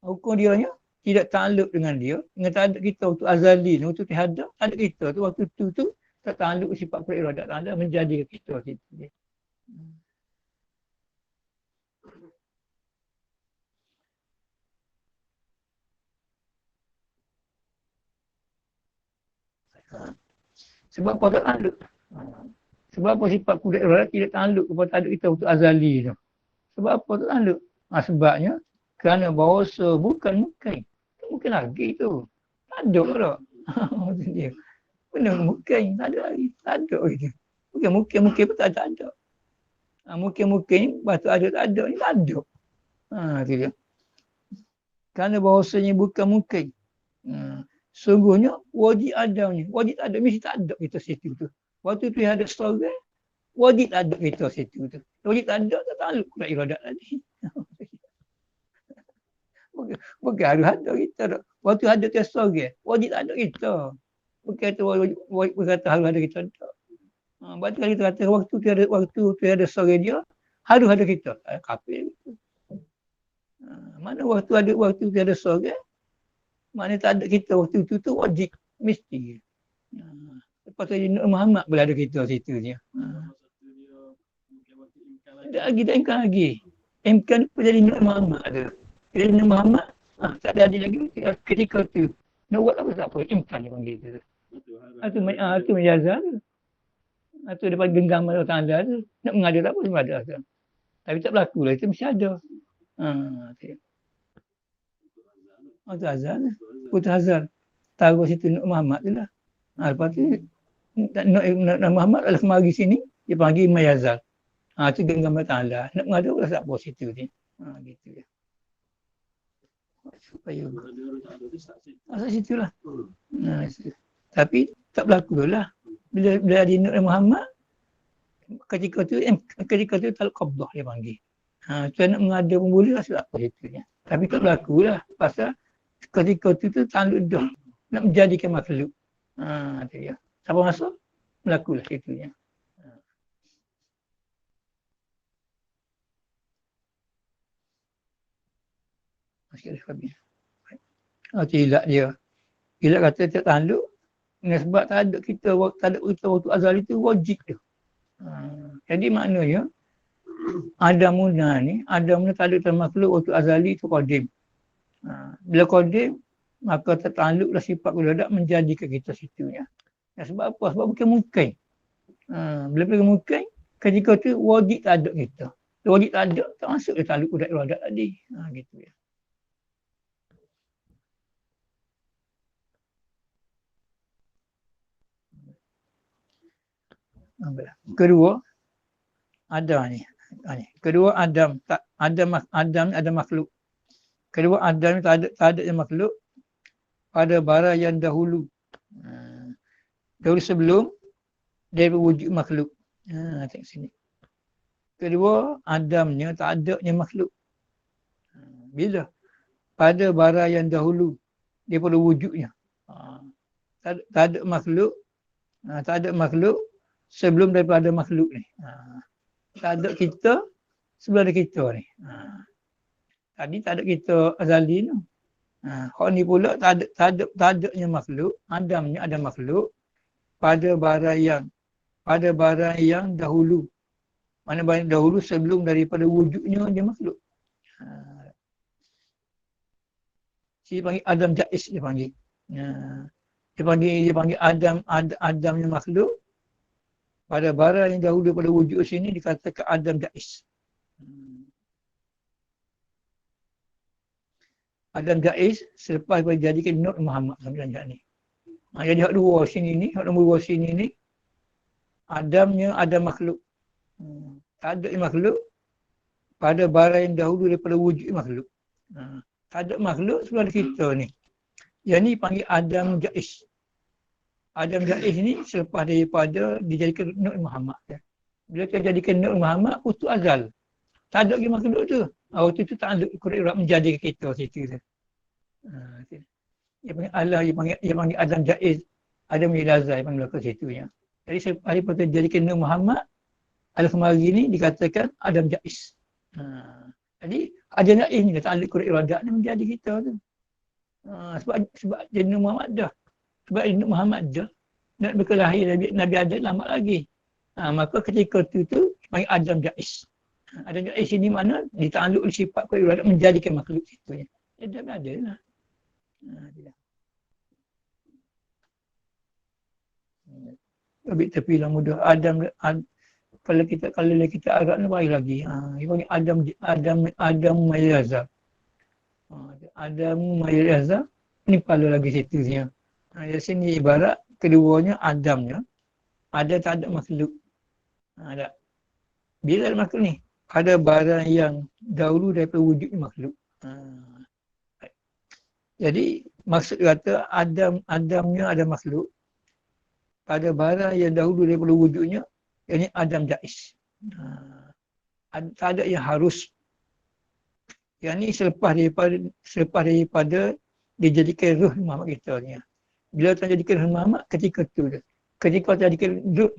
Hukum dia nya tidak takluk dengan dia, dengan tak ada kita waktu azali ni, waktu tiada, tak ada kita tu, waktu tu tak takluk sifat periradat ta'ala menjadi kita situ. Sebab apa tak takluk? Sebab apa sifat kudrat iradat tidak takluk kepada tak ada kita waktu azali tu? Sebab apa tak takluk? Sebabnya kerana bahasa bukan mungkin lagi tu. Tak ada pula. Maksud dia. Benda mungkin tak ada lagi. Tak ada gitu. Mungkin pun tak ada. Mungkin bahasa ada tak ada ni tak ada. Tu dia. Kerana bahasanya bukan mungkin. Sungguhnya wajib adanya. Wajib tak ada. Mesti tak ada kita situ tu. Waktu tu ada story. Wajib tak ada kita situ tu. Wajib tak ada tak takluk iradat tadi. Bukan harus ada kita tak. Waktu ada kita sorang, wajib tak ada kita. Bukan tu berkata harus ada kita. Tak. Berarti kalau kita kata waktu tiada sorang dia, harus ada kita. Kafir. Mana waktu tiada sorang, mana tak ada kita waktu itu wajib. Mesti. Lepas tu Muhammad boleh ada kita situ dia. Tak imkan lagi. Imkan tu jadi Nabi Muhammad ada. Jadi Nabi Muhammad, tak ada lagi ketika tu. Nak buat apa tak apa, imkan dia panggil tu. Itu menjazah tu. Itu dapat genggam Allah Ta'ala tu. Nak mengada tak apa, semua ada. Tu. Tapi tak berlaku lah, itu mesti ada. Itu azal. Putus azal. Taruh situ Nabi Muhammad tu lah. Lepas tu, Nabi Muhammad adalah kemari sini, dia panggil Mayazal. Itu genggam Allah Ta'ala. Nak mengada pula tak apa situ ni. Gitu ya. Supaya asal situ lah. Tapi tak berlaku lah. Bila ada Nabi Muhammad, ketika tu taluk qabdah dia panggil. Tu nak mengada pun boleh lah sebab apa situ. Tapi tak berlaku lah. Pasal ketika tu taluk dah. Nak menjadikan makhluk. Tu ya. Siapa masuk? Berlaku lah situ. Masih ada habis. Tidak dia. Tidak kata tak tanduk. Sebab tak ada kita waktu azal itu wajib dia. Jadi maknanya Adam Muna ni, Adam Muna tak ada makhluk waktu azali itu qadim. Bila qadim, maka tertakluklah sifat uladak menjadikan kita situnya. Sebab apa? Sebab bukan mungkin. Bila bukan mungkin, ketika tu wajib tak ada kita. Wajib tak ada, tak masuk dia takluk uladak tadi. Gitu ya. Kedua, Adam ni. Kedua Adam, Adam ada makhluk. Kedua Adam tak ada yang makhluk pada bara yang dahulu. Dahulu sebelum dia berwujud makhluk. Tengok sini. Kedua Adamnya tak ada yang makhluk. Bila? Pada bara yang dahulu dia pada wujudnya. Tak ada makhluk. Tak ada makhluk sebelum daripada makhluk ni. Tak ada kita sebelum ada kita ni. Tadi tak ada kita azali ni. Hak ni pula tak adanya makhluk. Adamnya ada makhluk pada barang yang dahulu. Mana barang dahulu sebelum daripada wujudnya dia makhluk. Dia panggil Adam Jais dia panggil. Dia panggil Adamnya makhluk pada bara yang dahulu daripada wujud sini dikatakan Adam Jais. Adam Jais selepas dijadikan Nabi Muhammad sebenarnya ni. Jadi hak dua sini ni, hak nombor dua sini ni Adamnya ada makhluk. Tak ada makhluk pada bara yang dahulu daripada wujud makhluk. Tak ada makhluk sebelum kita ni. Yang ni panggil Adam Jais. Adam Jais ni selepas daripada dijadikan Nabi Muhammad. Bila kita jadikan Nabi Muhammad, putus azal. Tak ada lagi makhluk tu. Waktu tu tak ada Quran menjadikan kita situ tu. Dia panggil Allah, dia panggil Adam Jais. Adam Ilazah, dia panggil ke situ. Jadi selepas daripada dijadikan Nabi Muhammad, al-Khamari ni dikatakan Adam Jais. Jadi Adam Jais ni tak ada Quran iradat ni menjadi kita tu. Sebab jadi Nabi Muhammad dah. Sebab Nabi Muhammad dah. Nak berkelahir Nabi Adam lama lagi. Maka ketika tu panggil Adam Jais. Adam Jais ini mana ditakluk oleh sifat iradat menjadikan makhluk situ. Dia dah ada lah. Tapi lah mudah kalau kita agak ni baik lagi. Dia panggil Adam Mayazah. Adam Mayazah ni kepala lagi situ dia. Di sini ibarat keduanya Adamnya ada tak ada makhluk. Ada. Bila ada makhluk ni? Ada barang yang dahulu daripada wujud makhluk. Jadi maksud kata Adamnya ada makhluk pada barang yang dahulu daripada wujudnya, yang ini Adam Jais. Tak ada yang harus. Yang ini selepas daripada dijadikan ruh Muhammad kita ni. Bila tak jadikan ruh Muhammad, ketika tu je. Ketika tak jadikan Nur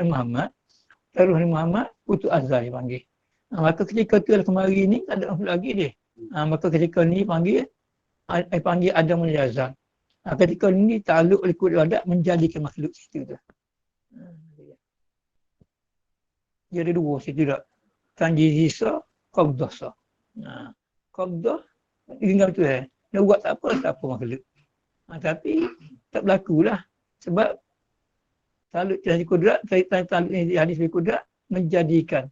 Muhammad, ruh Muhammad, putus azal dia panggil. Maka ketika tu lah kemari ni, tak ada lagi dia. Maka ketika ni panggil Adam al-Yazal. Ketika ni takluk oleh kulit wadah menjadikan makhluk situ tu. Dia ada dua situ tak. Tanjizisa, qabdasa. Qabdah, tinggal tu Nak buat tak apa makhluk. Tapi tak berlakulah. Sebab takluk dari kudrat, takluk dari hadis dari kudrat menjadikan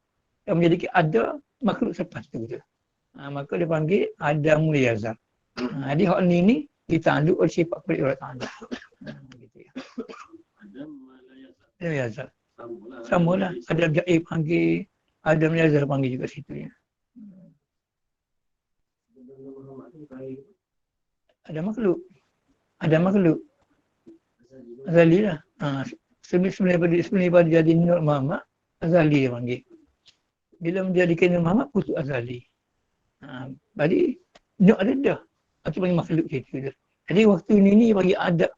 ada makhluk selepas tu je. Maka dia panggil Adamul Yazal. Jadi hak ni ditanduk oleh sifat kulit Allah Ta'ala. Gitu ya. Adam Yazal. Samalah. Adam Jaib panggil, Adam Yazal panggil juga situ ya. Ada makhluk. Azali lah. Sebenarnya jadi Nur Muhammad, Azali dia panggil. Bila menjadikan Nur Muhammad, putus Azali. Jadi Nur ada dah. Itu panggil makhluk situ dah. Jadi waktu ni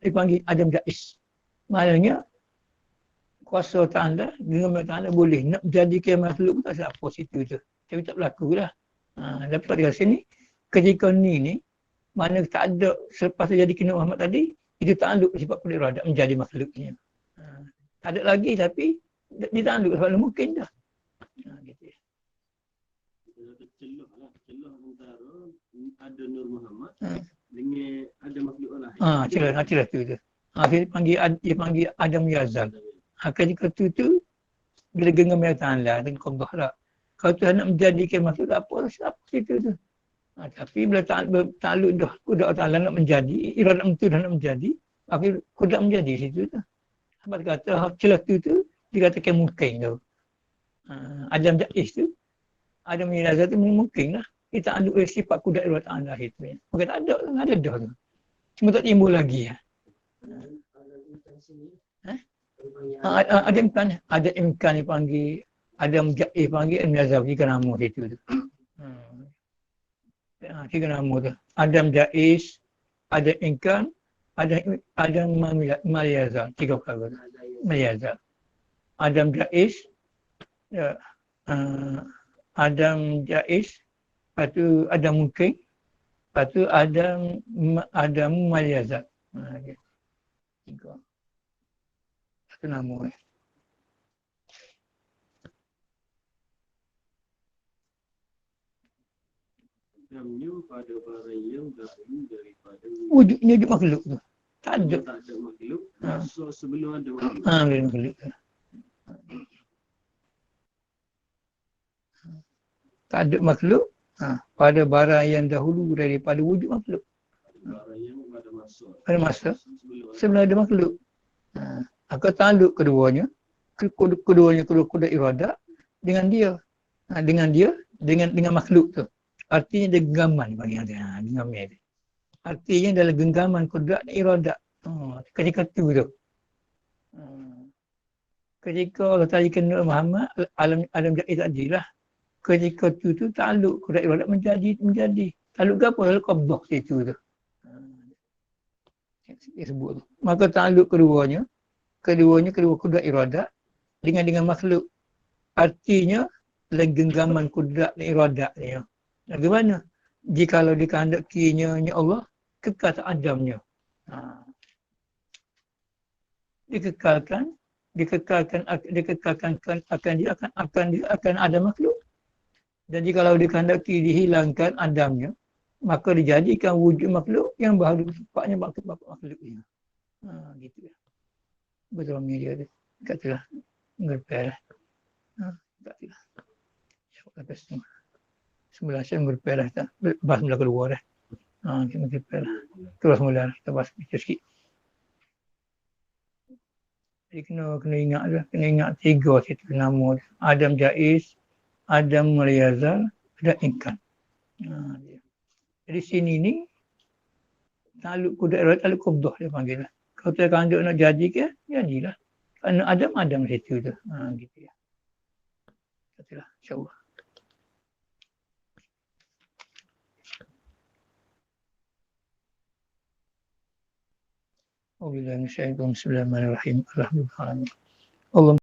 dipanggil Adam Jais. Maknanya kuasa Ta'ala, dengan Ta'ala boleh nak jadikan makhluk tak apa situ je. Tapi tak berlaku lah. Dapat di sini, ketika ni, mana tak ada selepas jadi kena Muhammad tadi, itu takluk sifat kulit radak menjadi makhluknya. Tak ada lagi tapi dia takluk sebab mungkin dah. Gitu ya. Celah antara ada Nur Muhammad dengan ada makhluk lain. Celah tu. Dia panggil Adam Yazal. Ketika tu bila genggam yang Ta'ala dengan Qabdah lah. Kalau Tuhan nak menjadikan makhluk tak apa situ tu. Tapi bila takluk dah kudat Ta'ala nak menjadi, iradat itu dah nak menjadi, akhir kudat menjadi situ tu. Sebab dia kata celah tu dikatakan mungkin tu. Adam Jais tu, Adam Yazal tu mungkin lah. Kita takluk sifat kudat iradat Ta'ala itu. Mungkin tak ada dah tu. Cuma tak timbul lagi ya. Ada imkan dipanggil, Adam Jais panggil, Adam Yazal tiga nama situ tu. Tiga nama tu. Adam Jais, ada imkan, ada Malyazal, tiga perkara tu. Malyazal. Adam Jais, Adam Jais, lepas tu Adam mungkin, lepas tu Adam Malyazal. Tiga. Satu nama Namanya pada barang yang dahulu daripada wujudnya wujud makhluk tu. Tak ada. Tak ada makhluk. Masa sebelum ada makhluk. Makhluk. Tak ada makhluk. Pada barang yang dahulu daripada wujud makhluk. Barang yang pada masa. Pada masa sebelum ada makhluk. Akan takluk keduanya kedua iradat dengan dia. Dengan makhluk tu. Artinya dia genggaman bagi dia. Genggaman dia. Artinya dalam genggaman kudrat dan iradat. Ketika tu. Ketika Allah Ta'ala kenal Muhammad, alam Jais tadi lah. Ketika tu takluk kudrat iradat menjadi. Takluk ke apa? Takluk qabdah situ tu. Dia sebut tu. Maka takluk kedua kudrat iradat dengan makhluk. Artinya dalam genggaman kudrat dan iradat dia. Bagaimana? Jikalau dikehendakinya Allah, kekal Adamnya. Dikekalkan akan ada makhluk. Dan jikalau dikehendaki dihilangkan Adamnya, maka dijadikan wujud makhluk yang baru sifatnya makhluknya. Gitu ya. Betul dia tu. Katalah ngerpel. Katalah. Kata semua. Sebelah saya ngerpel lah. Bahas mula keluar dah. Kita ngerpel lah. Terus mula kita bahas sikit. Jadi kena ingat lah. Kena ingat tiga situ nama dia. Adam Jais, Adam Malyazal, ada Inkan. Jadi sini ni takluk kudrat, takluk qabdah dia panggil lah. Kalau tak kandung nak jadi ke, jadilah. Kerana Adam situ tu. Gitu ya. Katalah, insyaAllah. Bismillahirrahmanirrahim. Alhamdulillah. Allah